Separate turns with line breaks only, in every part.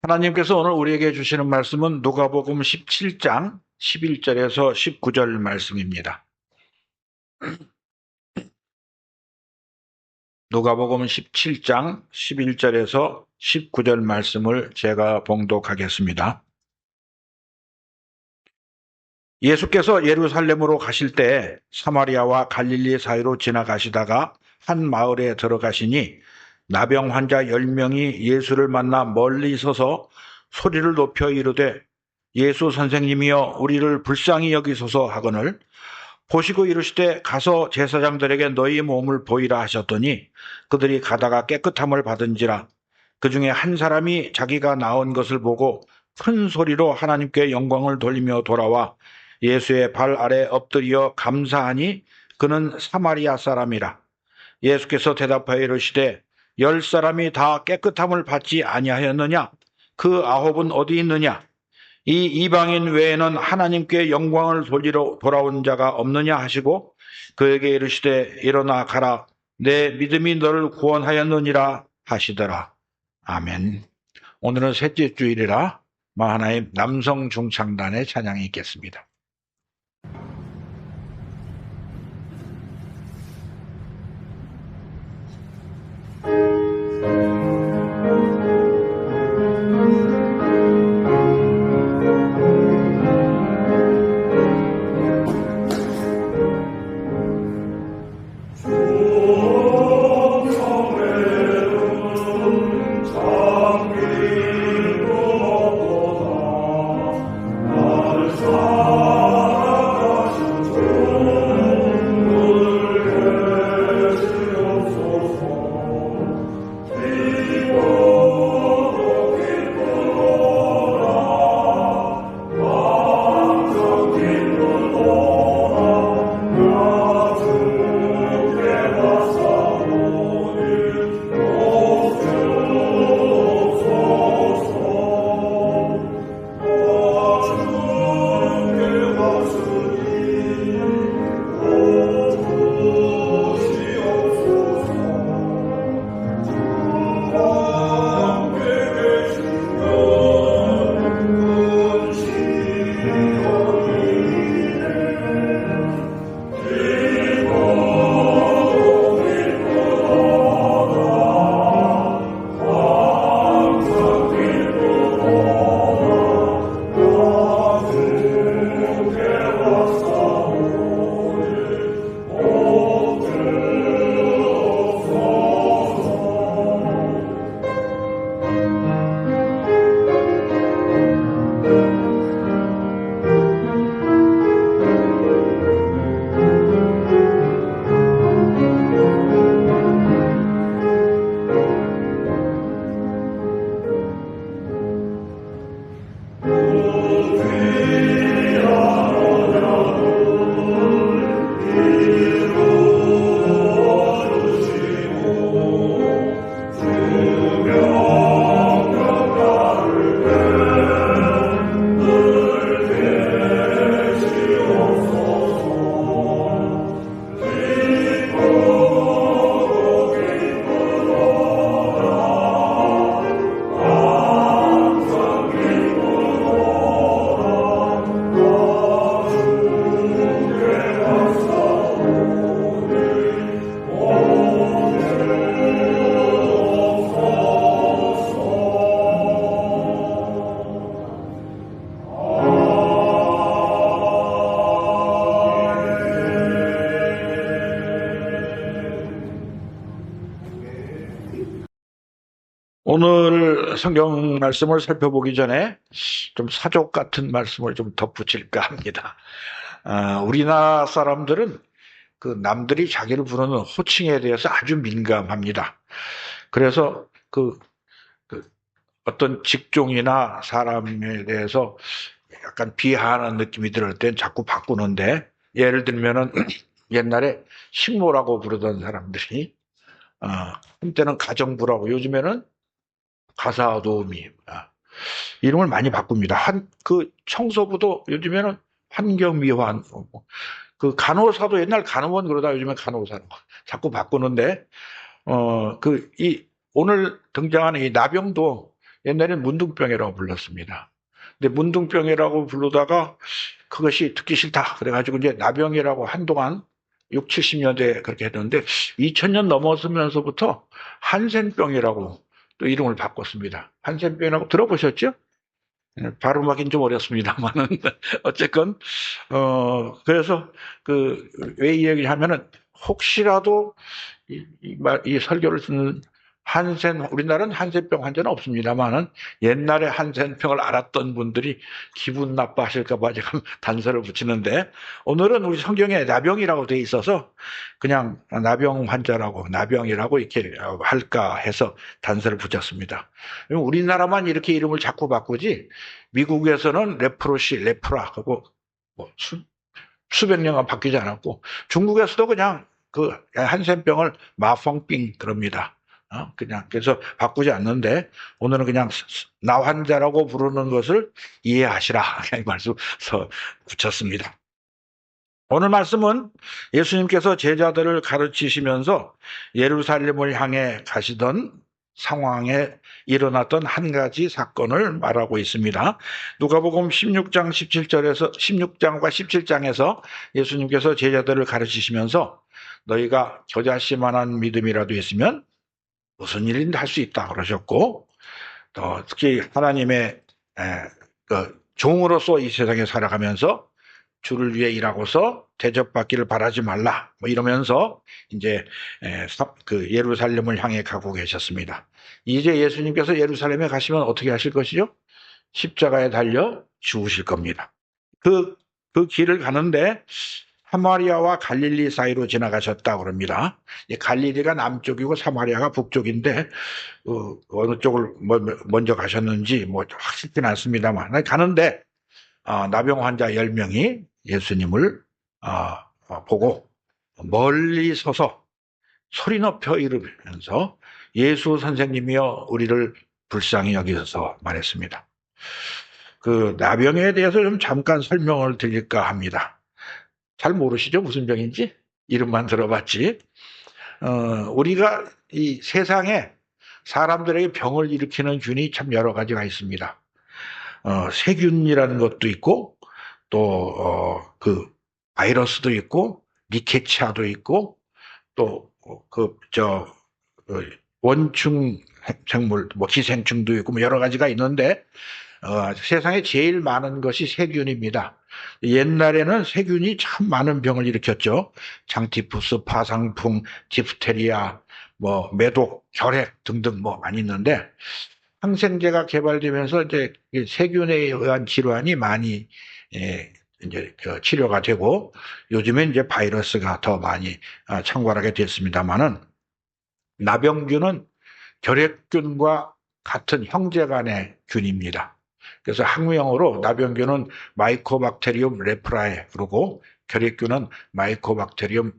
하나님께서 오늘 우리에게 주시는 말씀은 누가복음 17장 11절에서 19절 말씀입니다. 누가복음 17장 11절에서 19절 말씀을 제가 봉독하겠습니다. 예수께서 예루살렘으로 가실 때 사마리아와 갈릴리 사이로 지나가시다가 한 마을에 들어가시니 나병 환자 10명이 예수를 만나 멀리 서서 소리를 높여 이르되 예수 선생님이여 우리를 불쌍히 여기소서 하거늘 보시고 이르시되 가서 제사장들에게 너희 몸을 보이라 하셨더니 그들이 가다가 깨끗함을 받은지라. 그 중에 한 사람이 자기가 나은 것을 보고 큰 소리로 하나님께 영광을 돌리며 돌아와 예수의 발 아래 엎드려 감사하니 그는 사마리아 사람이라. 예수께서 대답하여 이르시되 10사람이 다 깨끗함을 받지 아니하였느냐? 그 9은 어디 있느냐? 이 이방인 외에는 하나님께 영광을 돌리러 돌아온 자가 없느냐 하시고 그에게 이르시되 일어나 가라. 내 믿음이 너를 구원하였느니라 하시더라. 아멘. 오늘은 셋째 주일이라 마하나임 남성 중창단의 찬양이 있겠습니다. 오늘 성경 말씀을 살펴보기 전에 좀 사족 같은 말씀을 좀 덧붙일까 합니다. 우리나라 사람들은 그 남들이 자기를 부르는 호칭에 대해서 아주 민감합니다. 그래서 그 어떤 직종이나 사람에 대해서 약간 비하하는 느낌이 들을 땐 자꾸 바꾸는데, 예를 들면은 옛날에 식모라고 부르던 사람들이 한때는 가정부라고, 요즘에는 가사도우미 이름을 많이 바꿉니다. 그 청소부도 요즘에는 환경미화원, 그 간호사도 옛날 간호원 그러다 요즘에 간호사로 자꾸 바꾸는데, 오늘 등장하는 이 나병도 옛날엔 문둥병이라고 불렀습니다. 근데 문둥병이라고 부르다가 그것이 듣기 싫다. 그래가지고 이제 나병이라고 한동안 6, 70년대에 그렇게 했는데 2000년 넘어서면서부터 한센병이라고 또 이름을 바꿨습니다. 한센병이라고 들어보셨죠? 발음하기는 좀 어렵습니다만은 어쨌건 그래서 왜 이 얘기를 하면은 혹시라도 이 설교를 듣는 우리나라는 한센병 환자는 없습니다만은 옛날에 한센병을 앓았던 분들이 기분 나빠하실까봐 제가 단서를 붙이는데 오늘은 우리 성경에 나병이라고 돼 있어서 그냥 나병 환자라고 나병이라고 이렇게 할까 해서 단서를 붙였습니다. 우리나라만 이렇게 이름을 자꾸 바꾸지 미국에서는 레프로시, 레프라 하고 뭐 수백 년간 바뀌지 않았고 중국에서도 그냥 그 한센병을 마펑빙 그럽니다. 그냥 그래서 바꾸지 않는데 오늘은 그냥 나 환자라고 부르는 것을 이해하시라 이 말씀 붙였습니다. 오늘 말씀은 예수님께서 제자들을 가르치시면서 예루살렘을 향해 가시던 상황에 일어났던 한 가지 사건을 말하고 있습니다. 누가복음 16장과 17장에서 예수님께서 제자들을 가르치시면서 너희가 겨자씨만한 믿음이라도 있으면 무슨 일인지 할 수 있다 그러셨고 또 특히 하나님의 종으로서 이 세상에 살아가면서 주를 위해 일하고서 대접받기를 바라지 말라 뭐 이러면서 이제 그 예루살렘을 향해 가고 계셨습니다. 이제 예수님께서 예루살렘에 가시면 어떻게 하실 것이죠? 십자가에 달려 죽으실 겁니다. 그 길을 가는데 사마리아와 갈릴리 사이로 지나가셨다고 합니다. 갈릴리가 남쪽이고 사마리아가 북쪽인데 어느 쪽을 먼저 가셨는지 뭐 확실치는 않습니다만 가는데 나병 환자 10명이 예수님을 보고 멀리 서서 소리 높여 이르면서 예수 선생님이여 우리를 불쌍히 여기셔서 말했습니다. 그 나병에 대해서 좀 잠깐 설명을 드릴까 합니다. 잘 모르시죠? 무슨 병인지? 이름만 들어봤지. 우리가 이 세상에 사람들에게 병을 일으키는 균이 참 여러 가지가 있습니다. 세균이라는 것도 있고, 또, 바이러스도 있고, 리케치아도 있고, 또, 원충 생물, 뭐 기생충도 있고, 뭐 여러 가지가 있는데, 세상에 제일 많은 것이 세균입니다. 옛날에는 세균이 참 많은 병을 일으켰죠. 장티푸스, 파상풍, 디프테리아, 뭐 매독, 결핵 등등 뭐 많이 있는데 항생제가 개발되면서 이제 세균에 의한 질환이 많이 이제 치료가 되고 요즘엔 이제 바이러스가 더 많이 창궐하게 됐습니다만은 나병균은 결핵균과 같은 형제간의 균입니다. 그래서 학명으로 나병균은 마이코박테리움 레프라에 그러고 결핵균은 마이코박테리움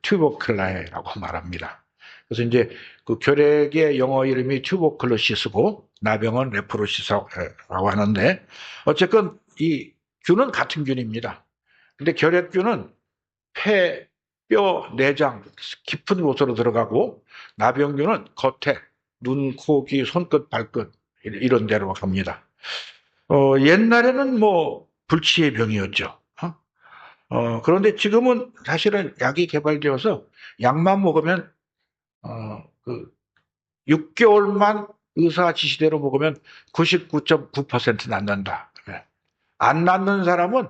튜버클라에라고 말합니다. 그래서 이제 그 결핵의 영어 이름이 튜버클로시스고 나병은 레프로시스라고 하는데 어쨌건 이 균은 같은 균입니다. 근데 결핵균은 폐, 뼈, 내장 깊은 곳으로 들어가고 나병균은 겉에 눈, 코, 귀, 손끝, 발끝 이런 데로 갑니다. 옛날에는 뭐 불치의 병이었죠. 그런데 지금은 사실은 약이 개발되어서 약만 먹으면 6개월만 의사 지시대로 먹으면 99.9% 낫는다. 안 낫는 사람은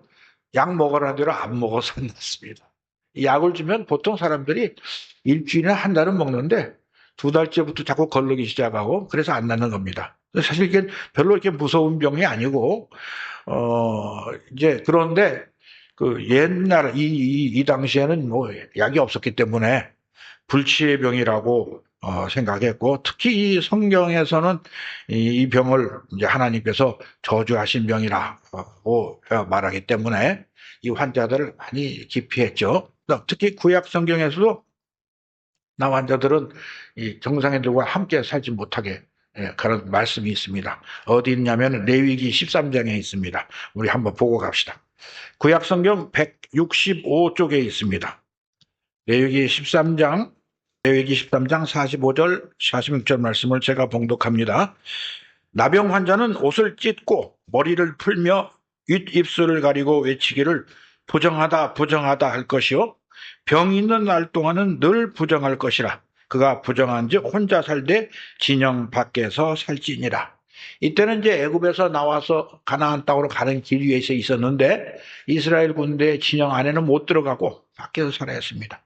약 먹으라는 대로 안 먹어서 안 낫습니다. 이 약을 주면 보통 사람들이 일주일이나 한 달은 먹는데 2달째부터 자꾸 걸르기 시작하고 그래서 안 낫는 겁니다. 사실 이게 별로 이렇게 무서운 병이 아니고, 이제 그런데 그 옛날 이 당시에는 뭐 약이 없었기 때문에 불치의 병이라고 생각했고 특히 이 성경에서는 이 병을 이제 하나님께서 저주하신 병이라고 말하기 때문에 이 환자들을 많이 기피했죠. 특히 구약 성경에서도 나 환자들은 이 정상인들과 함께 살지 못하게 그런 말씀이 있습니다. 어디 있냐면 레위기 13장에 있습니다. 우리 한번 보고 갑시다. 구약 성경 165쪽에 있습니다. 레위기 13장 45절 46절 말씀을 제가 봉독합니다. 나병 환자는 옷을 찢고 머리를 풀며 윗입술을 가리고 외치기를 부정하다 부정하다 할 것이요 병이 있는 날 동안은 늘 부정할 것이라. 그가 부정한즉 혼자 살되 진영 밖에서 살지니라. 이때는 이제 애굽에서 나와서 가나안 땅으로 가는 길 위에 있었는데 이스라엘 군대 진영 안에는 못 들어가고 밖에서 살아야 했습니다.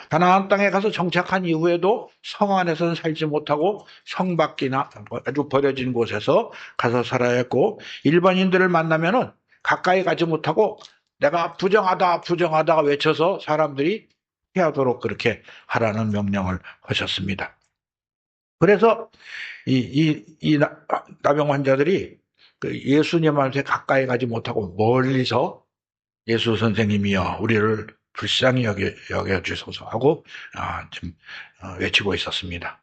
가나안 땅에 가서 정착한 이후에도 성 안에서는 살지 못하고 성 밖이나 아주 버려진 곳에서 가서 살아야 했고, 일반인들을 만나면은 가까이 가지 못하고 내가 부정하다 부정하다 외쳐서 사람들이 피하도록 그렇게 하라는 명령을 하셨습니다. 그래서 이 나병 환자들이 그 예수님한테 가까이 가지 못하고 멀리서 예수 선생님이여 우리를 불쌍히 여겨주소서 하고 좀 외치고 있었습니다.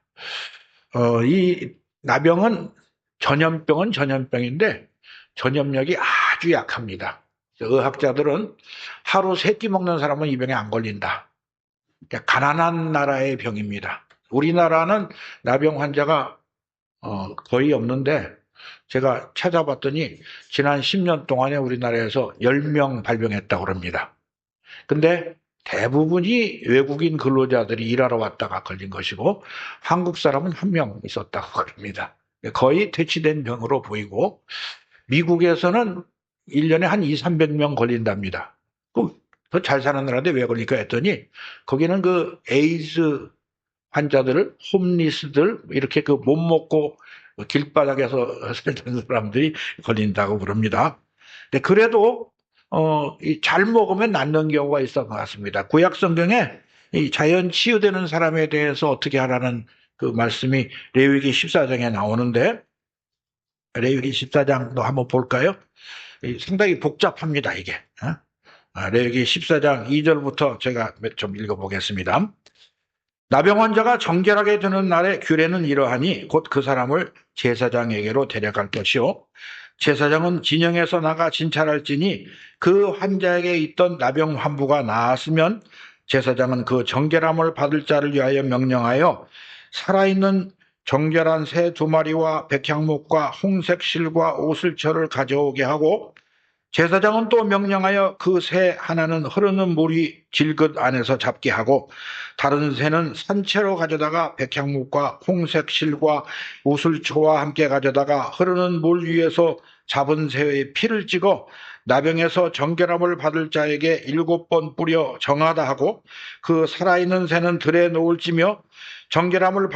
이 나병은 전염병인데 전염력이 아주 약합니다. 의학자들은 하루 3끼 먹는 사람은 이 병에 안 걸린다. 그러니까 가난한 나라의 병입니다. 우리나라는 나병 환자가 거의 없는데 제가 찾아봤더니 지난 10년 동안에 우리나라에서 10명 발병했다고 합니다. 근데 대부분이 외국인 근로자들이 일하러 왔다가 걸린 것이고 한국 사람은 1명 있었다고 합니다. 거의 퇴치된 병으로 보이고 미국에서는 1년에 한 200~300명 걸린답니다. 더 잘 사는 나라인데 왜 걸릴까 했더니 거기는 그 에이즈 환자들을 홈리스들 이렇게 그 못 먹고 길바닥에서 살던 사람들이 걸린다고 그럽니다. 근데 그래도 잘 먹으면 낫는 경우가 있었던 것 같습니다. 구약 성경에 이 자연 치유되는 사람에 대해서 어떻게 하라는 그 말씀이 레위기 14장에 나오는데 레위기 14장도 한번 볼까요? 상당히 복잡합니다, 이게. 레위기 14장 2절부터 제가 좀 읽어보겠습니다. 나병 환자가 정결하게 되는 날에 규례는 이러하니 곧 그 사람을 제사장에게로 데려갈 것이요 제사장은 진영에서 나가 진찰할지니 그 환자에게 있던 나병 환부가 나았으면 제사장은 그 정결함을 받을 자를 위하여 명령하여 살아있는 정결한 새 2마리와 백향목과 홍색 실과 오슬철을 가져오게 하고 제사장은 또 명령하여 그 새 하나는 흐르는 물이 질긋 안에서 잡게 하고 다른 새는 산채로 가져다가 백향목과 홍색 실과 우슬초와 함께 가져다가 흐르는 물 위에서 잡은 새의 피를 찍어 나병에서 정결함을 받을 자에게 7번 뿌려 정하다 하고 그 살아있는 새는 들에 놓을지며 정결함을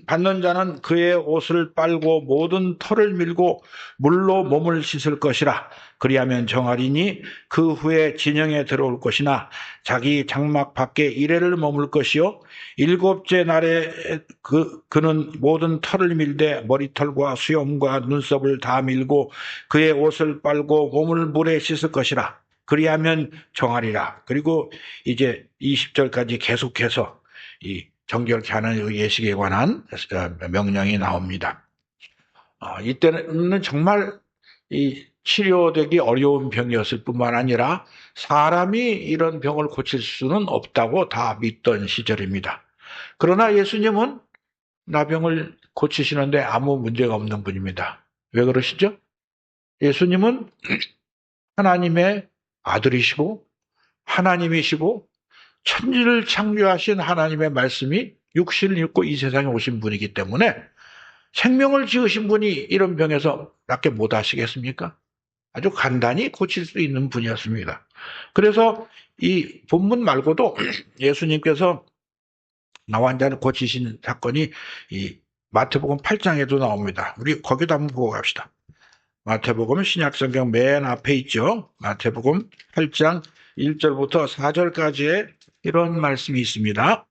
받는 자는 그의 옷을 빨고 모든 털을 밀고 물로 몸을 씻을 것이라. 그리하면 정하리니 그 후에 진영에 들어올 것이나 자기 장막 밖에 이래를 머물 것이요 7째 날에 그는 모든 털을 밀되 머리털과 수염과 눈썹을 다 밀고 그의 옷을 빨고 몸을 물에 씻을 것이라. 그리하면 정하리라. 그리고 이제 20절까지 계속해서 이 정결케 하는 예식에 관한 명령이 나옵니다. 이때는 정말 이 치료되기 어려운 병이었을 뿐만 아니라 사람이 이런 병을 고칠 수는 없다고 다 믿던 시절입니다. 그러나 예수님은 나병을 고치시는데 아무 문제가 없는 분입니다. 왜 그러시죠? 예수님은 하나님의 아들이시고 하나님이시고 천지를 창조하신 하나님의 말씀이 육신을 입고 이 세상에 오신 분이기 때문에 생명을 지으신 분이 이런 병에서 낫게 못 하시겠습니까? 아주 간단히 고칠 수 있는 분이었습니다. 그래서 이 본문 말고도 예수님께서 나 환자를 고치신 사건이 이 마태복음 8장에도 나옵니다. 우리 거기도 한번 보고 갑시다. 마태복음 신약성경 맨 앞에 있죠. 마태복음 8장 1절부터 4절까지의 이런 말씀이 있습니다.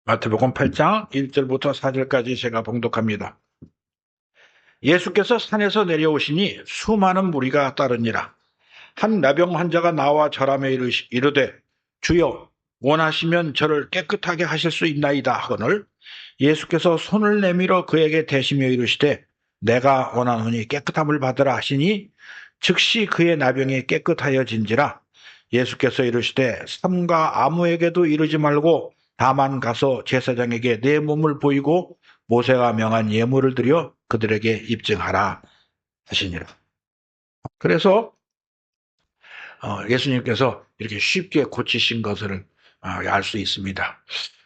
마태복음 8장 1절부터 4절까지 제가 봉독합니다. 예수께서 산에서 내려오시니 수많은 무리가 따르니라. 한 나병 환자가 나와 절하며 이르되 주여 원하시면 저를 깨끗하게 하실 수 있나이다 하거늘 예수께서 손을 내밀어 그에게 대시며 이르시되 내가 원하노니 깨끗함을 받으라 하시니 즉시 그의 나병이 깨끗하여진지라. 예수께서 이르시되 삼가 아무에게도 이르지 말고 다만 가서 제사장에게 내 몸을 보이고 모세가 명한 예물을 드려 그들에게 입증하라 하시니라. 그래서 예수님께서 이렇게 쉽게 고치신 것을 알 수 있습니다.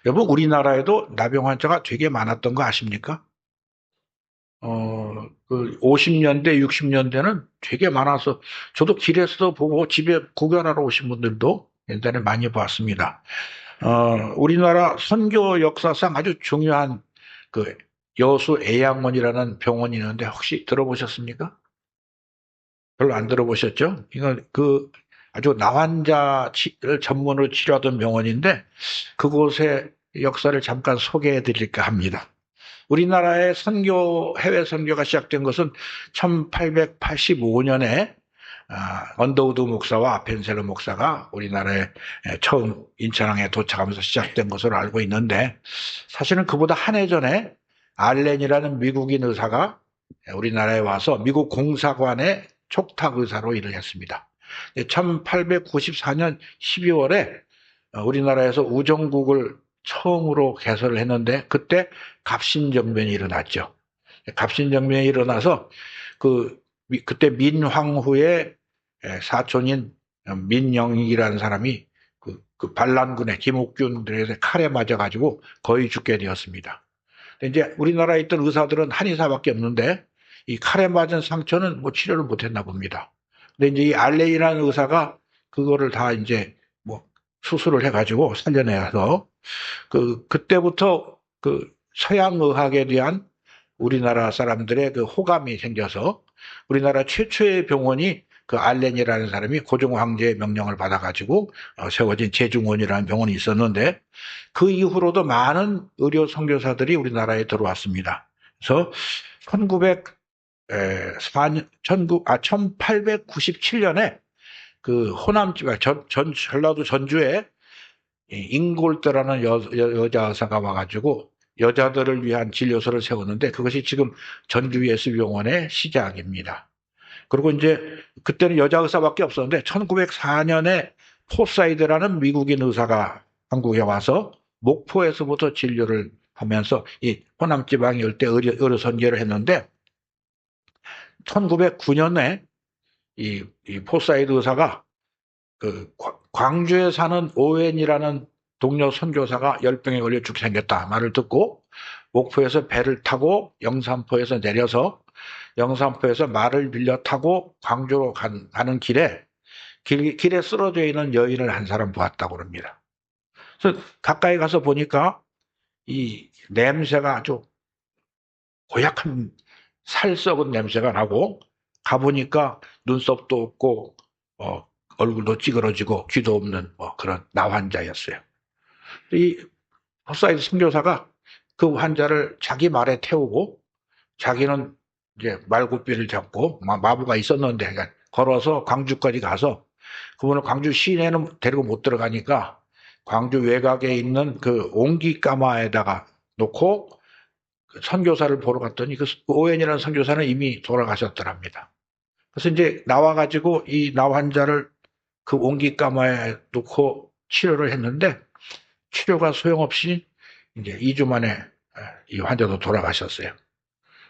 여러분, 우리나라에도 나병 환자가 되게 많았던 거 아십니까? 50년대, 60년대는 되게 많아서 저도 길에서 보고 집에 구경하러 오신 분들도 옛날에 많이 봤습니다. 우리나라 선교 역사상 아주 중요한 그 여수 애양원이라는 병원이 있는데 혹시 들어보셨습니까? 별로 안 들어보셨죠? 이건 아주 나환자를 전문으로 치료하던 병원인데 그곳의 역사를 잠깐 소개해 드릴까 합니다. 우리나라의 해외 선교가 시작된 것은 1885년에 언더우드 목사와 벤셀러 목사가 우리나라에 처음 인천항에 도착하면서 시작된 것으로 알고 있는데 사실은 그보다 한 해 전에 알렌이라는 미국인 의사가 우리나라에 와서 미국 공사관의 촉탁 의사로 일을 했습니다. 1894년 12월에 우리나라에서 우정국을 처음으로 개설을 했는데 그때 갑신정변이 일어났죠. 갑신정변이 일어나서 그때 민황후의 사촌인 민영익이라는 사람이 그 반란군의 김옥균들에게 칼에 맞아가지고 거의 죽게 되었습니다. 이제 우리나라에 있던 의사들은 한의사밖에 없는데 이 칼에 맞은 상처는 뭐 치료를 못했나 봅니다. 근데 이제 이 알레이라는 의사가 그거를 다 이제 뭐 수술을 해가지고 살려내서 그때부터 서양 의학에 대한 우리나라 사람들의 호감이 생겨서 우리나라 최초의 병원이 그 알렌이라는 사람이 고종 황제의 명령을 받아가지고 세워진 제중원이라는 병원이 있었는데 그 이후로도 많은 의료 선교사들이 우리나라에 들어왔습니다. 그래서 1897년에 그 호남 지방 전라도 전주에 인골대라는 여자 의사가 와가지고 여자들을 위한 진료소를 세웠는데 그것이 지금 전주 예수병원의 시작입니다. 그리고 이제 그때는 여자 의사밖에 없었는데 1904년에 포사이드라는 미국인 의사가 한국에 와서 목포에서부터 진료를 하면서 이 호남 지방 일대 의료 선교를 했는데 1909년에 이 포사이드 의사가 광주에 사는 오웬이라는 동료 선교사가 열병에 걸려 죽게 생겼다 말을 듣고 목포에서 배를 타고 영산포에서 내려서 영산포에서 말을 빌려 타고 광주로 가는 길에 쓰러져 있는 여인을 한 사람 보았다고 합니다. 그래서 가까이 가서 보니까 이 냄새가 아주 고약한 살 썩은 냄새가 나고 가보니까 눈썹도 없고 얼굴도 찌그러지고 귀도 없는 그런 나환자였어요. 이 포사이드 선교사가 그 환자를 자기 말에 태우고 자기는 이제 말굽비를 잡고 마부가 있었는데 그러니까 걸어서 광주까지 가서 그분을 광주 시내는 데리고 못 들어가니까 광주 외곽에 있는 그 옹기까마에다가 놓고 선교사를 보러 갔더니 그 오웬이라는 선교사는 이미 돌아가셨더랍니다. 그래서 이제 나와가지고 이 나환자를 그 옹기까마에 놓고 치료를 했는데 치료가 소용없이 이제 2주 만에 이 환자도 돌아가셨어요.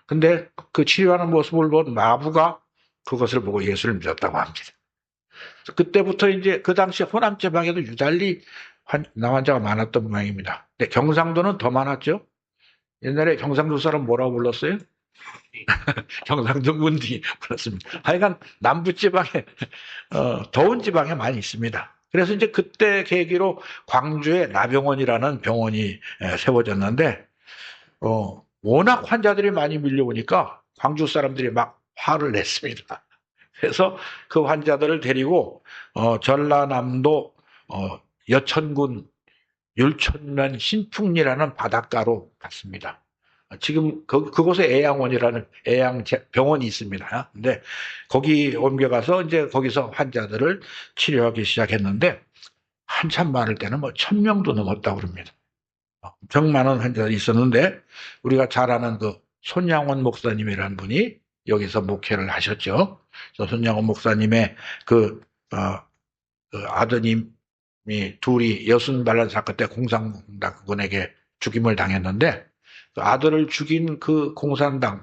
근데 그 치료하는 모습을 본 마부가 그것을 보고 예수를 믿었다고 합니다. 그때부터 이제 그 당시 호남 지방에도 유달리 나환자가 많았던 모양입니다. 근데 경상도는 더 많았죠. 옛날에 경상도 사람 뭐라고 불렀어요? 경상도 문디 불렀습니다. 하여간 남부 지방에 더운 지방에 많이 있습니다. 그래서 이제 그때 계기로 광주에 나병원이라는 병원이 세워졌는데 워낙 환자들이 많이 밀려오니까 광주 사람들이 막 화를 냈습니다. 그래서 그 환자들을 데리고 전라남도 여천군 율촌면 신풍리라는 바닷가로 갔습니다. 지금 그곳에 애양원이라는 병원이 있습니다. 근데 거기 옮겨가서 이제 거기서 환자들을 치료하기 시작했는데 한참 많을 때는 1000명도 넘었다고 그럽니다. 엄청 많은 환자들이 있었는데 우리가 잘 아는 그 손양원 목사님이라는 분이 여기서 목회를 하셨죠. 그래서 손양원 목사님의 그 아드님 둘이 여순반란 사건 때 공산당군에게 죽임을 당했는데 그 아들을 죽인 그 공산당을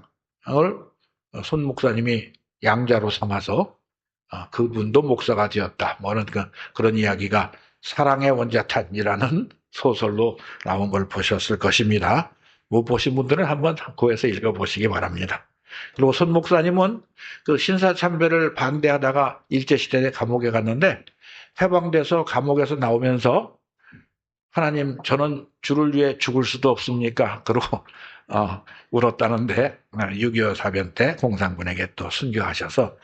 손 목사님이 양자로 삼아서 그분도 목사가 되었다. 뭐는 그런 이야기가 사랑의 원자탄이라는 소설로 나온 걸 보셨을 것입니다. 못 보신 분들은 한번 구해서 읽어보시기 바랍니다. 그리고 손 목사님은 그 신사참배를 반대하다가 일제시대에 감옥에 갔는데 해방돼서 감옥에서 나오면서 하나님, 저는 주를 위해 죽을 수도 없습니까? 그러고 울었다는데 6.25 사변 때 공산군에게 또 순교하셔서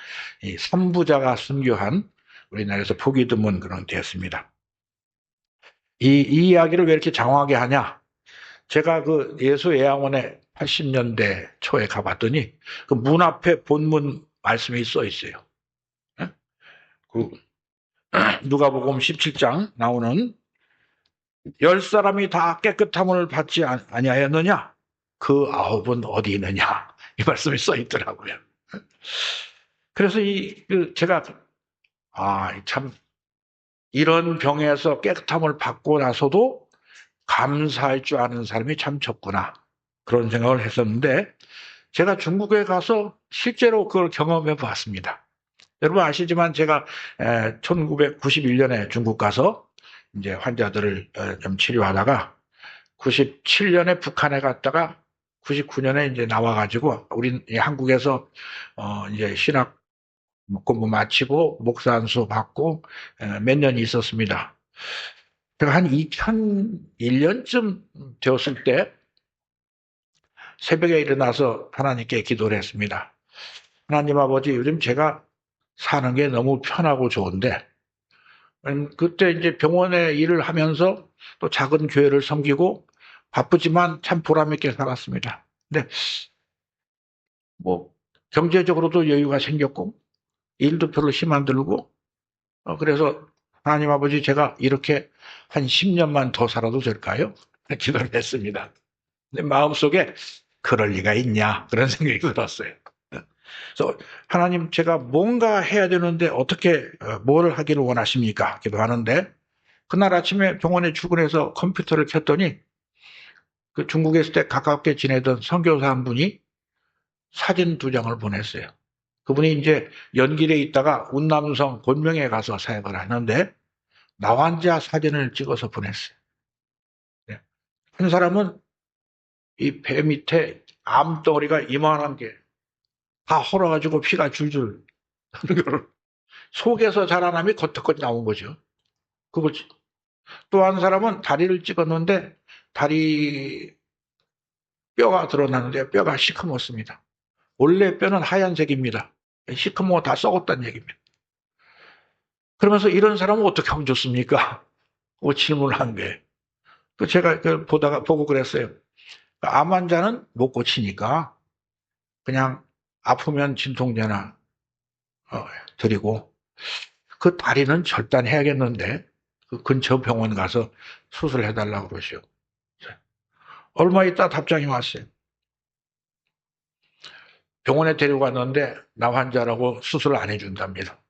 이 삼부자가 순교한 우리나라에서 보기 드문 그런 되었습니다. 이 이야기를 왜 이렇게 장황하게 하냐? 제가 그 예수예양원에 80년대 초에 가봤더니 그 문 앞에 본문 말씀이 써 있어요. 그 누가복음 17장 나오는 10사람이 다 깨끗함을 받지 아니하였느냐? 그 9은 어디 있느냐? 이 말씀이 써 있더라고요. 그래서 제가 참 이런 병에서 깨끗함을 받고 나서도 감사할 줄 아는 사람이 참 적구나. 그런 생각을 했었는데 제가 중국에 가서 실제로 그걸 경험해 봤습니다. 여러분 아시지만 제가 1991년에 중국 가서 이제 환자들을 좀 치료하다가 97년에 북한에 갔다가 99년에 이제 나와가지고 우리 한국에서 이제 신학 공부 마치고 목사 안수 받고 몇 년 있었습니다. 제가 한 2001년쯤 되었을 때 새벽에 일어나서 하나님께 기도를 했습니다. 하나님 아버지, 요즘 제가 사는 게 너무 편하고 좋은데 그때 이제 병원에 일을 하면서 또 작은 교회를 섬기고 바쁘지만 참 보람 있게 살았습니다. 근데 뭐 경제적으로도 여유가 생겼고 일도 별로 힘 안 들고 그래서 하나님 아버지, 제가 이렇게 한 10년만 더 살아도 될까요? 기도를 했습니다. 근데 마음속에 그럴 리가 있냐 그런 생각이 들었어요. 그래서 하나님, 제가 뭔가 해야 되는데 어떻게 뭘 하기를 원하십니까? 기도하는데 그날 아침에 병원에 출근해서 컴퓨터를 켰더니 그 중국에 있을 때 가깝게 지내던 선교사 한 분이 사진 2장을 보냈어요. 그분이 이제 연길에 있다가 운남성 본명에 가서 사역을 하는데 나 환자 사진을 찍어서 보냈어요. 한 사람은 이 배 밑에 암덩어리가 이만한 게 다 헐어가지고 피가 줄줄 흐르는 거를 속에서 자라남이 겉에까지 나온 거죠. 그걸 또 한 사람은 다리를 찍었는데 다리 뼈가 드러나는데 뼈가 시커멓습니다. 원래 뼈는 하얀색입니다. 시커멓고 다 썩었다는 얘기입니다. 그러면서 이런 사람은 어떻게 하면 좋습니까? 그 질문을 한 거예요. 제가 그걸 보고 그랬어요. 암 환자는 못 고치니까 그냥 아프면 진통제나 드리고 그 다리는 절단해야겠는데 그 근처 병원 가서 수술해달라고 그러시오. 얼마 있다 답장이 왔어요. 병원에 데리고 갔는데 나 환자라고 수술을 안 해준답니다.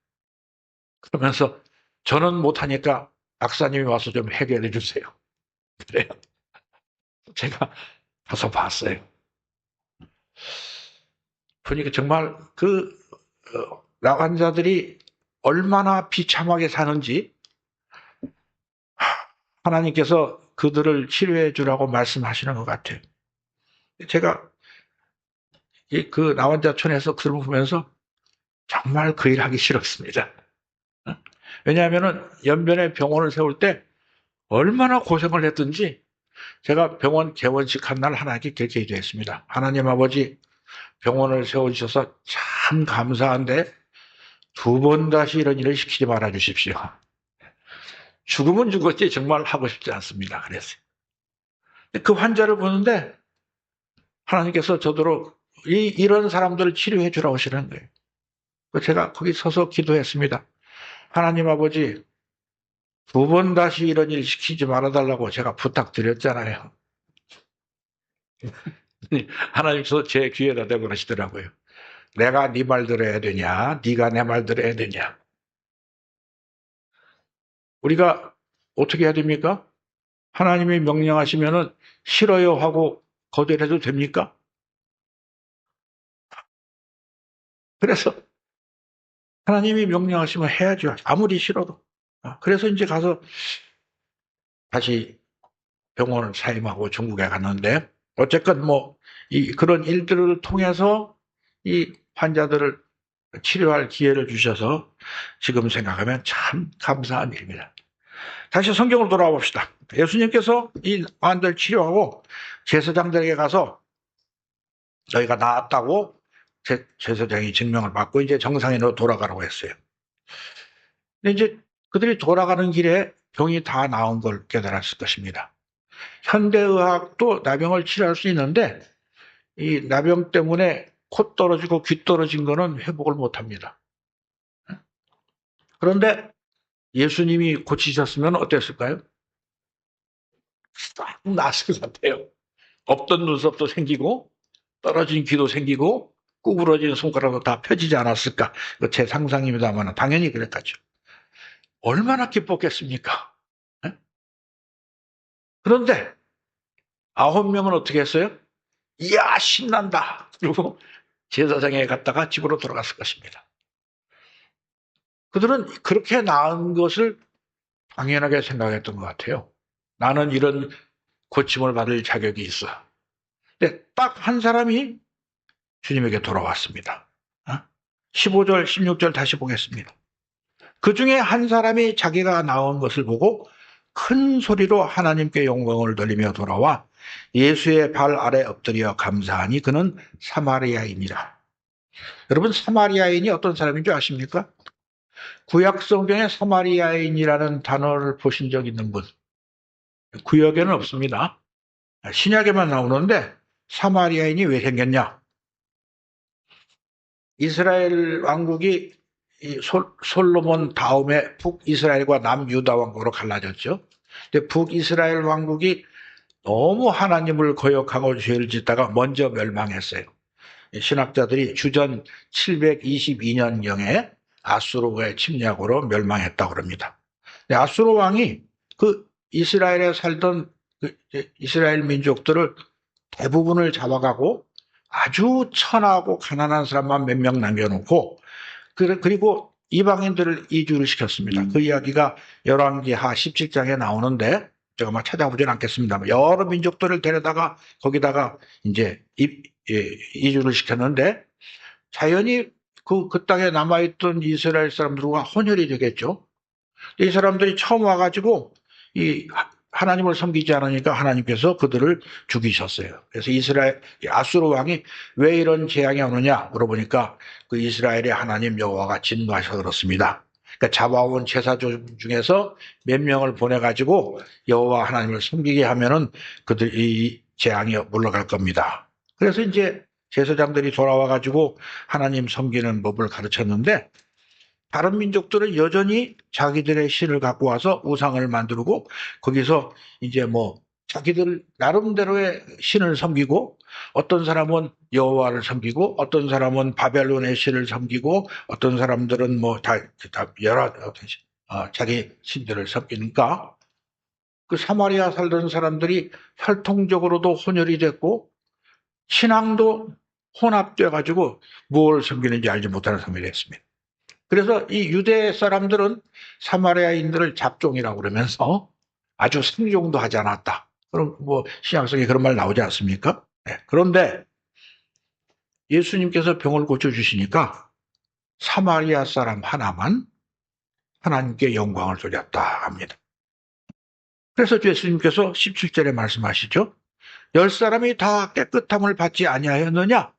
그러면서 저는 못하니까 박사님이 와서 좀 해결해 주세요. 그래요. 제가 가서 봤어요. 그러니까 정말 나 환자들이 얼마나 비참하게 사는지 하나님께서 그들을 치료해 주라고 말씀하시는 것 같아요. 제가 그 나환자촌에서 그걸 보면서 정말 그 일 하기 싫었습니다. 왜냐하면 연변에 병원을 세울 때 얼마나 고생을 했든지 제가 병원 개원식 한 날 하나님께 그렇게 기도했습니다. 하나님 아버지, 병원을 세워주셔서 참 감사한데 2번 다시 이런 일을 시키지 말아 주십시오. 죽으면 죽었지 정말 하고 싶지 않습니다. 그랬어요. 그 환자를 보는데 하나님께서 저더러 이런 사람들을 치료해 주라고 하시는 거예요. 제가 거기 서서 기도했습니다. 하나님 아버지, 2번 다시 이런 일 시키지 말아달라고 제가 부탁드렸잖아요. 하나님께서 제 귀에다 대고 그러시더라고요. 내가 네 말 들어야 되냐? 네가 내 말 들어야 되냐? 우리가 어떻게 해야 됩니까? 하나님이 명령하시면은 싫어요 하고 거절해도 됩니까? 그래서 하나님이 명령하시면 해야죠. 아무리 싫어도. 그래서 이제 가서 다시 병원을 사임하고 중국에 갔는데, 어쨌건 뭐, 그런 일들을 통해서 이 환자들을 치료할 기회를 주셔서 지금 생각하면 참 감사한 일입니다. 다시 성경으로 돌아봅시다. 예수님께서 이 환자를 치료하고 제사장들에게 가서 너희가 나았다고 제사장이 증명을 받고 이제 정상인으로 돌아가라고 했어요. 근데 이제 그들이 돌아가는 길에 병이 다 나은 걸 깨달았을 것입니다. 현대의학도 나병을 치료할 수 있는데 이 나병 때문에 코 떨어지고 귀 떨어진 거는 회복을 못 합니다. 그런데 예수님이 고치셨으면 어땠을까요? 싹 나았을 것 같아요. 없던 눈썹도 생기고 떨어진 귀도 생기고 구부러진 손가락도 다 펴지지 않았을까? 제 상상입니다만 당연히 그랬겠죠. 얼마나 기뻤겠습니까? 그런데 9명은 어떻게 했어요? 이야 신난다. 그리고 제사장에 갔다가 집으로 돌아갔을 것입니다. 그들은 그렇게 나은 것을 당연하게 생각했던 것 같아요. 나는 이런 고침을 받을 자격이 있어. 근데 딱 한 사람이 주님에게 돌아왔습니다. 15절, 16절 다시 보겠습니다. 그 중에 한 사람이 자기가 나온 것을 보고 큰 소리로 하나님께 영광을 돌리며 돌아와 예수의 발 아래 엎드려 감사하니 그는 사마리아인이라. 여러분, 사마리아인이 어떤 사람인 줄 아십니까? 구약 성경에 사마리아인이라는 단어를 보신 적 있는 분? 구역에는 없습니다. 신약에만 나오는데 사마리아인이 왜 생겼냐? 이스라엘 왕국이 솔로몬 다음에 북이스라엘과 남유다 왕국으로 갈라졌죠. 근데 북이스라엘 왕국이 너무 하나님을 거역하고 죄를 짓다가 먼저 멸망했어요. 신학자들이 주전 722년경에 아수르의 침략으로 멸망했다고 합니다. 아수르 왕이 그 이스라엘에 살던 이스라엘 민족들을 대부분을 잡아가고 아주 천하고 가난한 사람만 몇 명 남겨놓고 그리고 이방인들을 이주를 시켰습니다. 그 이야기가 열왕기하 17장에 나오는데 제가 막 찾아보진 않겠습니다. 여러 민족들을 데려다가 거기다가 이제 이주를 시켰는데 자연히 그 땅에 남아있던 이스라엘 사람들과 혼혈이 되겠죠. 이 사람들이 처음 와가지고 하나님을 섬기지 않으니까 하나님께서 그들을 죽이셨어요. 그래서 아수르 왕이 왜 이런 재앙이 오느냐 물어보니까 그 이스라엘의 하나님 여호와가 진노하셔서 그렇습니다. 그러니까 잡아온 제사 중에서 몇 명을 보내가지고 여호와 하나님을 섬기게 하면은 이 재앙이 물러갈 겁니다. 그래서 이제 제사장들이 돌아와가지고 하나님 섬기는 법을 가르쳤는데 다른 민족들은 여전히 자기들의 신을 갖고 와서 우상을 만들고 거기서 이제 뭐 자기들 나름대로의 신을 섬기고 어떤 사람은 여호와를 섬기고 어떤 사람은 바벨론의 신을 섬기고 어떤 사람들은 뭐 다 여러 자기 신들을 섬기니까 그 사마리아 살던 사람들이 혈통적으로도 혼혈이 됐고 신앙도 혼합돼 가지고 무엇을 섬기는지 알지 못하는 사람이 됐습니다. 그래서 이 유대 사람들은 사마리아인들을 잡종이라고 그러면서 아주 상종도 하지 않았다. 그럼 뭐 신약성에 그런 말 나오지 않습니까? 네. 그런데 예수님께서 병을 고쳐주시니까 사마리아 사람 하나만 하나님께 영광을 돌렸다 합니다. 그래서 예수님께서 17절에 말씀하시죠. 10사람이 다 깨끗함을 받지 아니하였느냐?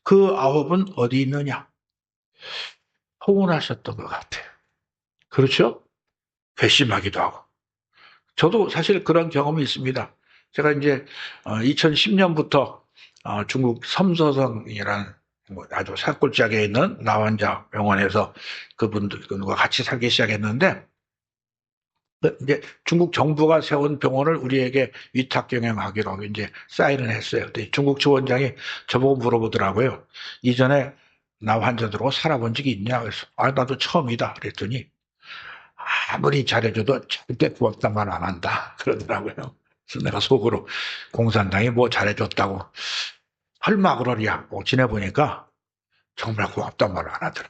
그 9은 어디 있느냐? 서운하셨던 것 같아요. 그렇죠? 괘씸하기도 하고. 저도 사실 그런 경험이 있습니다. 제가 이제 2010년부터 중국 섬서성이라는 아주 산골짜기에 있는 나환자 병원에서 그분들과 같이 살기 시작했는데 이제 중국 정부가 세운 병원을 우리에게 위탁 경영하기로 이제 사인을 했어요. 근데 중국 지원장이 저보고 물어보더라고요. 이전에 나 환자들하고 살아본 적이 있냐? 그래서 나도 처음이다. 그랬더니 아무리 잘해줘도 절대 고맙단 말 안 한다. 그러더라고요. 그래서 내가 속으로 공산당이 뭐 잘해줬다고 설마 그러랴고 지내보니까 정말 고맙단 말 안 하더라.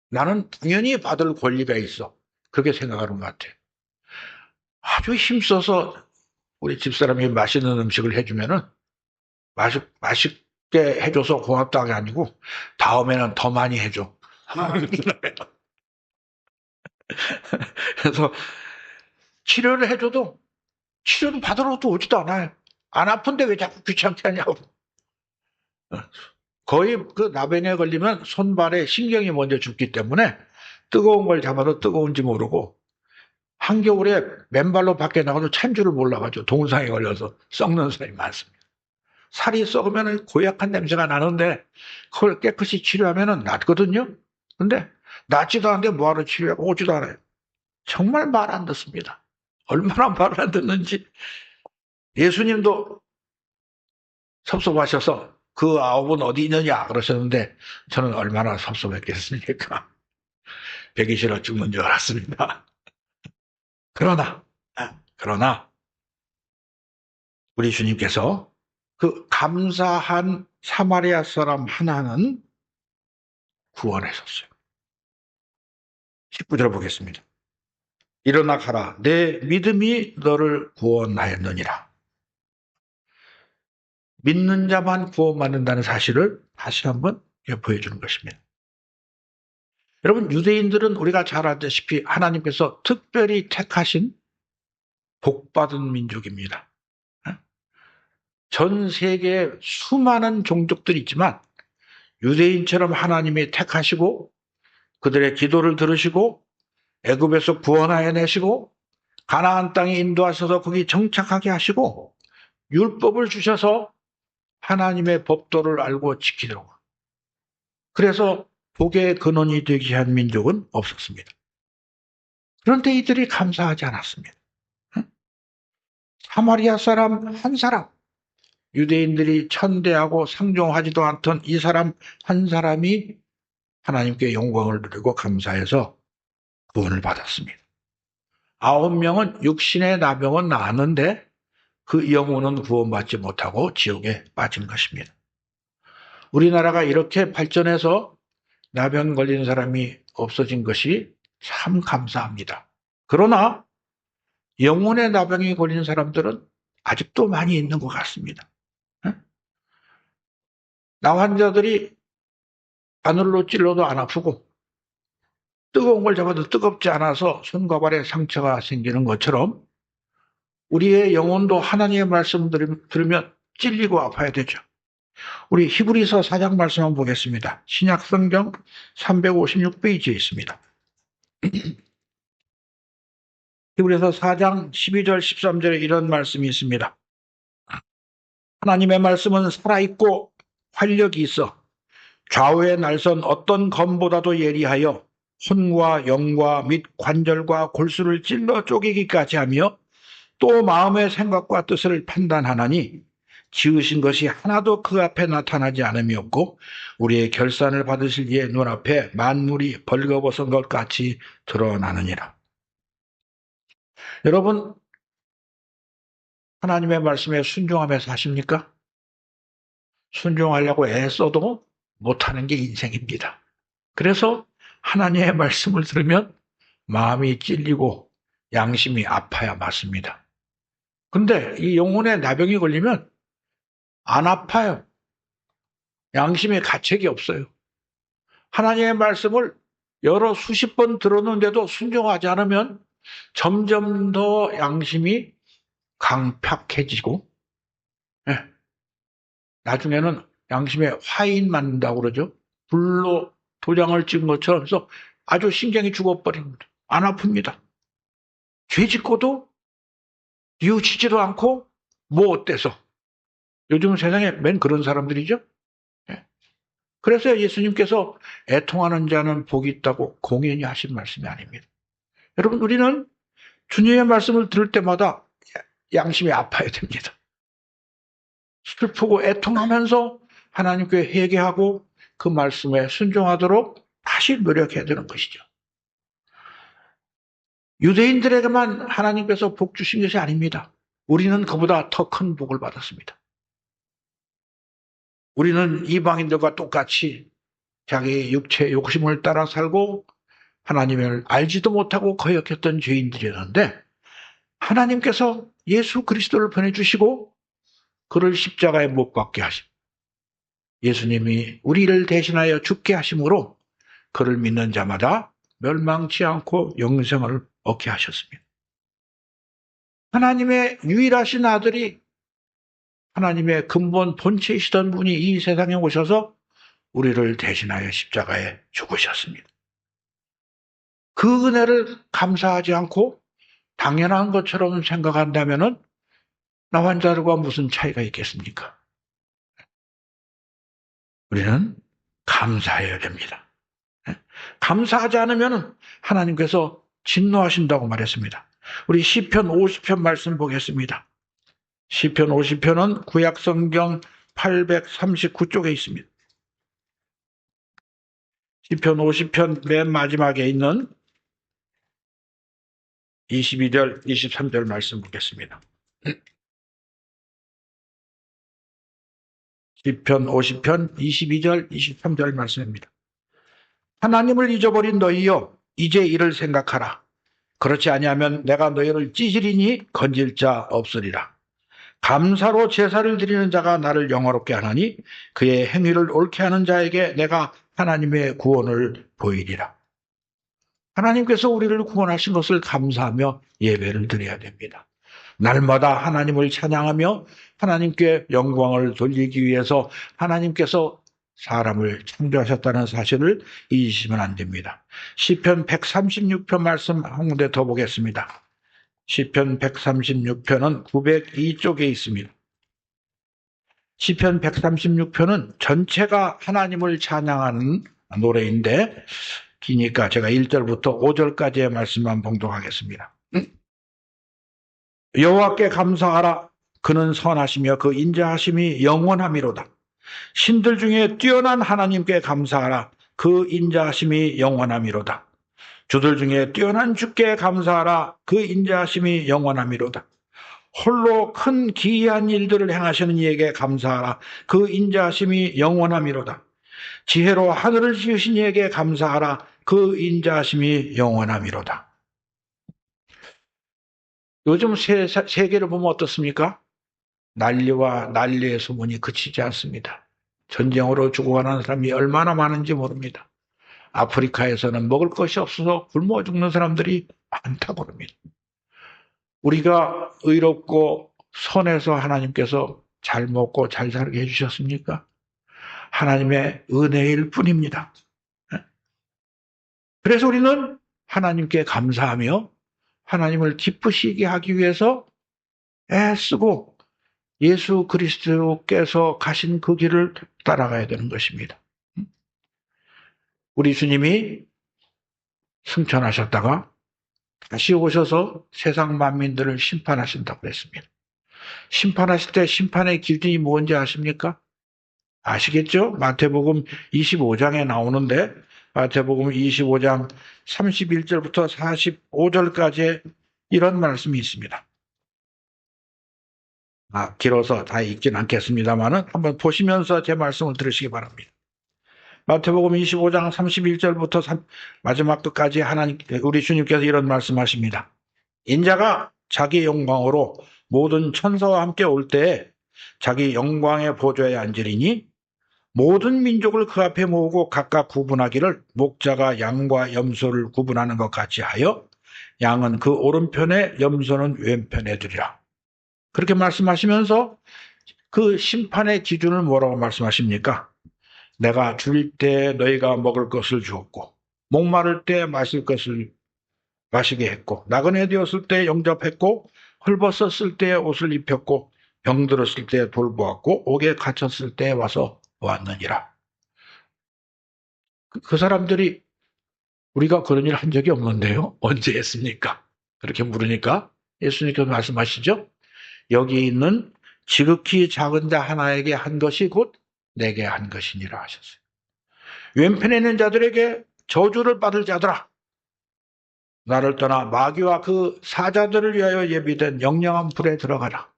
나는 당연히 받을 권리가 있어. 그렇게 생각하는 것 같아. 아주 힘써서 우리 집사람이 맛있는 음식을 해주면은 맛있게 해줘서 고맙다는 게 아니고 다음에는 더 많이 해줘. 그래서 치료를 해줘도 치료는 받으러 또 오지도 않아요. 안 아픈데 왜 자꾸 귀찮게 하냐고. 거의 그 나병에 걸리면 손발에 신경이 먼저 죽기 때문에 뜨거운 걸 잡아도 뜨거운지 모르고 한겨울에 맨발로 밖에 나가도 찬 줄을 몰라가지고 동상에 걸려서 썩는 사람이 많습니다. 살이 썩으면 고약한 냄새가 나는데 그걸 깨끗이 치료하면 낫거든요. 근데 낫지도 않는데 뭐하러 치료하고 오지도 않아요. 정말 말 안 듣습니다. 얼마나 말을 안 듣는지. 예수님도 섭섭하셔서 그 아홉은 어디 있느냐 그러셨는데 저는 얼마나 섭섭했겠습니까? 배기 싫어 죽는 줄 알았습니다. 그러나 우리 주님께서 그 감사한 사마리아 사람 하나는 구원하셨어요. 19절 보겠습니다. 일어나 가라. 내 믿음이 너를 구원하였느니라. 믿는 자만 구원받는다는 사실을 다시 한번 보여주는 것입니다. 여러분, 유대인들은 우리가 잘 알다시피 하나님께서 특별히 택하신 복받은 민족입니다. 전 세계에 수많은 종족들이 있지만 유대인처럼 하나님이 택하시고 그들의 기도를 들으시고 애굽에서 구원하여 내시고 가나안 땅에 인도하셔서 거기 정착하게 하시고 율법을 주셔서 하나님의 법도를 알고 지키도록 그래서 복의 근원이 되게 한 민족은 없었습니다. 그런데 이들이 감사하지 않았습니다. 사마리아 사람 한 사람, 유대인들이 천대하고 상종하지도 않던 이 사람 한 사람이 하나님께 영광을 누리고 감사해서 구원을 받았습니다. 9명은 육신의 나병은 나았는데 그 영혼은 구원받지 못하고 지옥에 빠진 것입니다. 우리나라가 이렇게 발전해서 나병 걸린 사람이 없어진 것이 참 감사합니다. 그러나 영혼의 나병이 걸린 사람들은 아직도 많이 있는 것 같습니다. 나 환자들이 바늘로 찔러도 안 아프고 뜨거운 걸 잡아도 뜨겁지 않아서 손과 발에 상처가 생기는 것처럼 우리의 영혼도 하나님의 말씀을 들으면 찔리고 아파야 되죠. 우리 히브리서 4장 말씀 한번 보겠습니다. 신약 성경 356페이지에 있습니다. 히브리서 4장 12절 13절에 이런 말씀이 있습니다. 하나님의 말씀은 살아있고 활력이 있어 좌우의 날선 어떤 검보다도 예리하여 혼과 영과 및 관절과 골수를 찔러 쪼개기까지 하며 또 마음의 생각과 뜻을 판단하나니 지으신 것이 하나도 그 앞에 나타나지 않음이 없고 우리의 결산을 받으실 이의 눈앞에 만물이 벌거벗은 것 같이 드러나느니라. 여러분, 하나님의 말씀에 순종하며 사십니까? 순종하려고 애써도 못하는 게 인생입니다. 그래서 하나님의 말씀을 들으면 마음이 찔리고 양심이 아파야 맞습니다. 근데 이 영혼에 나병이 걸리면 안 아파요. 양심에 가책이 없어요. 하나님의 말씀을 여러 수십 번 들었는데도 순종하지 않으면 점점 더 양심이 강팍해지고 나중에는 양심에 화인 맞는다고 그러죠. 불로 도장을 찍은 것처럼 해서 아주 신경이 죽어버립니다. 안 아픕니다. 죄 짓고도 뉘우치지도 않고 뭐 어때서. 요즘 세상에 맨 그런 사람들이죠. 그래서 예수님께서 애통하는 자는 복이 있다고 공연히 하신 말씀이 아닙니다. 여러분, 우리는 주님의 말씀을 들을 때마다 양심이 아파야 됩니다. 슬프고 애통하면서 하나님께 회개하고 그 말씀에 순종하도록 다시 노력해야 되는 것이죠. 유대인들에게만 하나님께서 복 주신 것이 아닙니다. 우리는 그보다 더 큰 복을 받았습니다. 우리는 이방인들과 똑같이 자기 육체 욕심을 따라 살고 하나님을 알지도 못하고 거역했던 죄인들이었는데 하나님께서 예수 그리스도를 보내주시고 그를 십자가에 못 박게 하심. 예수님이 우리를 대신하여 죽게 하심으로 그를 믿는 자마다 멸망치 않고 영생을 얻게 하셨습니다. 하나님의 유일하신 아들이 하나님의 근본 본체이시던 분이 이 세상에 오셔서 우리를 대신하여 십자가에 죽으셨습니다. 그 은혜를 감사하지 않고 당연한 것처럼 생각한다면 나 환자들과 무슨 차이가 있겠습니까? 우리는 감사해야 됩니다. 감사하지 않으면 하나님께서 진노하신다고 말했습니다. 우리 시편 50편 말씀 보겠습니다. 시편 50편은 구약성경 839쪽에 있습니다. 시편 50편 맨 마지막에 있는 22절, 23절 말씀 보겠습니다. 시편 50편 22절, 23절 말씀입니다. 하나님을 잊어버린 너희여 이제 이를 생각하라. 그렇지 아니하면 내가 너희를 찌질이니 건질 자 없으리라. 감사로 제사를 드리는 자가 나를 영화롭게 하나니 그의 행위를 옳게 하는 자에게 내가 하나님의 구원을 보이리라. 하나님께서 우리를 구원하신 것을 감사하며 예배를 드려야 됩니다. 날마다 하나님을 찬양하며 하나님께 영광을 돌리기 위해서 하나님께서 사람을 창조하셨다는 사실을 잊으시면 안 됩니다. 시편 136편 말씀 한 군데 더 보겠습니다. 시편 136편은 902쪽에 있습니다. 시편 136편은 전체가 하나님을 찬양하는 노래인데 기니까 제가 1절부터 5절까지의 말씀만 봉독하겠습니다. 여호와께 감사하라. 그는 선하시며 그 인자하심이 영원함이로다. 신들 중에 뛰어난 하나님께 감사하라. 그 인자하심이 영원함이로다. 주들 중에 뛰어난 주께 감사하라. 그 인자하심이 영원함이로다. 홀로 큰 기이한 일들을 행하시는 이에게 감사하라. 그 인자하심이 영원함이로다. 지혜로 하늘을 지으신 이에게 감사하라. 그 인자하심이 영원함이로다. 요즘 세계를 보면 어떻습니까? 난리와 난리의 소문이 그치지 않습니다. 전쟁으로 죽어가는 사람이 얼마나 많은지 모릅니다. 아프리카에서는 먹을 것이 없어서 굶어 죽는 사람들이 많다고 합니다. 우리가 의롭고 선해서 하나님께서 잘 먹고 잘 살게 해주셨습니까? 하나님의 은혜일 뿐입니다. 그래서 우리는 하나님께 감사하며 하나님을 기쁘시게 하기 위해서 애쓰고 예수 그리스도께서 가신 그 길을 따라가야 되는 것입니다. 우리 주님이 승천하셨다가 다시 오셔서 세상 만민들을 심판하신다고 했습니다. 심판하실 때 심판의 기준이 뭔지 아십니까? 아시겠죠? 마태복음 25장에 나오는데 마태복음 25장 31절부터 45절까지 이런 말씀이 있습니다. 길어서 다 읽진 않겠습니다만 한번 보시면서 제 말씀을 들으시기 바랍니다. 마태복음 25장 31절부터 마지막 끝까지 우리 주님께서 이런 말씀하십니다. 인자가 자기 영광으로 모든 천사와 함께 올 때에 자기 영광의 보좌에 앉으리니 모든 민족을 그 앞에 모으고 각각 구분하기를 목자가 양과 염소를 구분하는 것 같이 하여 양은 그 오른편에 염소는 왼편에 두리라. 그렇게 말씀하시면서 그 심판의 기준을 뭐라고 말씀하십니까? 내가 줄 때 너희가 먹을 것을 주었고 목마를 때 마실 것을 마시게 했고 나그네 되었을 때 영접했고 헐벗었을 때 옷을 입혔고 병들었을 때 돌보았고 옥에 갇혔을 때 와서 보았느니라. 그 사람들이 우리가 그런 일 한 적이 없는데요. 언제 했습니까? 그렇게 물으니까 예수님께서 말씀하시죠. 여기 있는 지극히 작은 자 하나에게 한 것이 곧 내게 한 것이니라 하셨어요. 왼편에 있는 자들에게 저주를 받을 자들아 나를 떠나 마귀와 그 사자들을 위하여 예비된 영영한 불에 들어가라.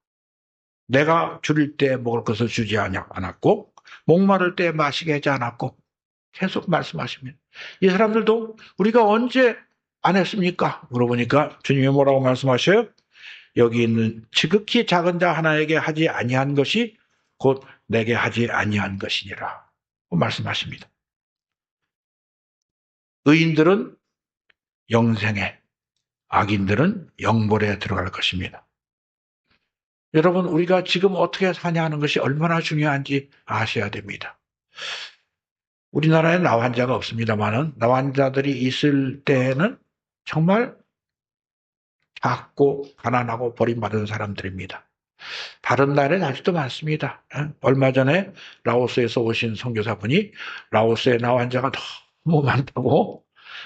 내가 줄일 때 먹을 것을 주지 않았고 목마를 때 마시게 하지 않았고 계속 말씀하십니다. 이 사람들도 우리가 언제 안 했습니까? 물어보니까 주님이 뭐라고 말씀하셔요? 여기 있는 지극히 작은 자 하나에게 하지 아니한 것이 곧 내게 하지 아니한 것이니라 말씀하십니다. 의인들은 영생에, 악인들은 영벌에 들어갈 것입니다. 여러분, 우리가 지금 어떻게 사냐 하는 것이 얼마나 중요한지 아셔야 됩니다. 우리나라에 나환자가 없습니다만은 나환자들이 있을 때에는 정말 작고 가난하고 버림받은 사람들입니다. 다른 나라엔 아직도 많습니다. 얼마 전에 라오스에서 오신 선교사분이 라오스에 나환자가 너무 많다고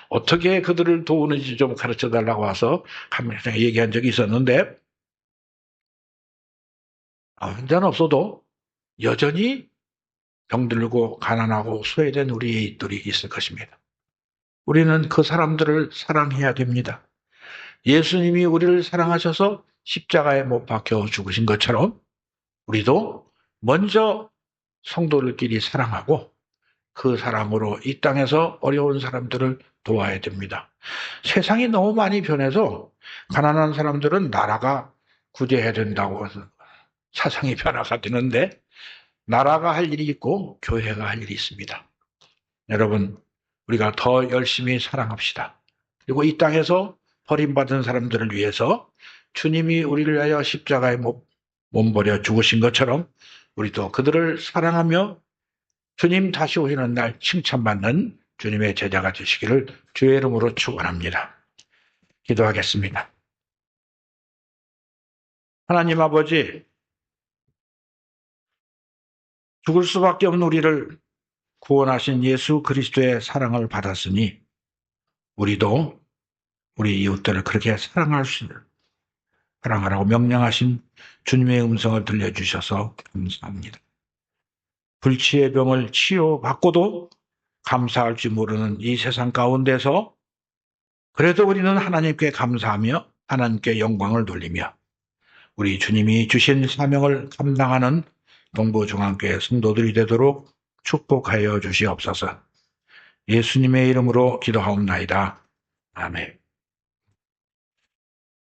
어떻게 그들을 도우는지 좀 가르쳐 달라고 와서 한명장 얘기한 적이 있었는데 나환자는 없어도 여전히 병들고 가난하고 소외된 우리들이 있을 것입니다. 우리는 그 사람들을 사랑해야 됩니다. 예수님이 우리를 사랑하셔서 십자가에 못 박혀 죽으신 것처럼 우리도 먼저 성도들끼리 사랑하고 그 사랑으로 이 땅에서 어려운 사람들을 도와야 됩니다. 세상이 너무 많이 변해서 가난한 사람들은 나라가 구제해야 된다고 사상이 변화가 되는데 나라가 할 일이 있고 교회가 할 일이 있습니다. 여러분, 우리가 더 열심히 사랑합시다. 그리고 이 땅에서 버림받은 사람들을 위해서 주님이 우리를 위하여 십자가에 몸버려 죽으신 것처럼 우리도 그들을 사랑하며 주님 다시 오시는 날 칭찬받는 주님의 제자가 되시기를 주의 이름으로 축원합니다. 기도하겠습니다. 하나님 아버지, 죽을 수밖에 없는 우리를 구원하신 예수 그리스도의 사랑을 받았으니 우리도 우리 이웃들을 그렇게 사랑하라고 명령하신 주님의 음성을 들려주셔서 감사합니다. 불치의 병을 치유받고도 감사할 줄 모르는 이 세상 가운데서 그래도 우리는 하나님께 감사하며 하나님께 영광을 돌리며 우리 주님이 주신 사명을 감당하는 동부중앙교회 성도들이 되도록 축복하여 주시옵소서. 예수님의 이름으로 기도하옵나이다. 아멘.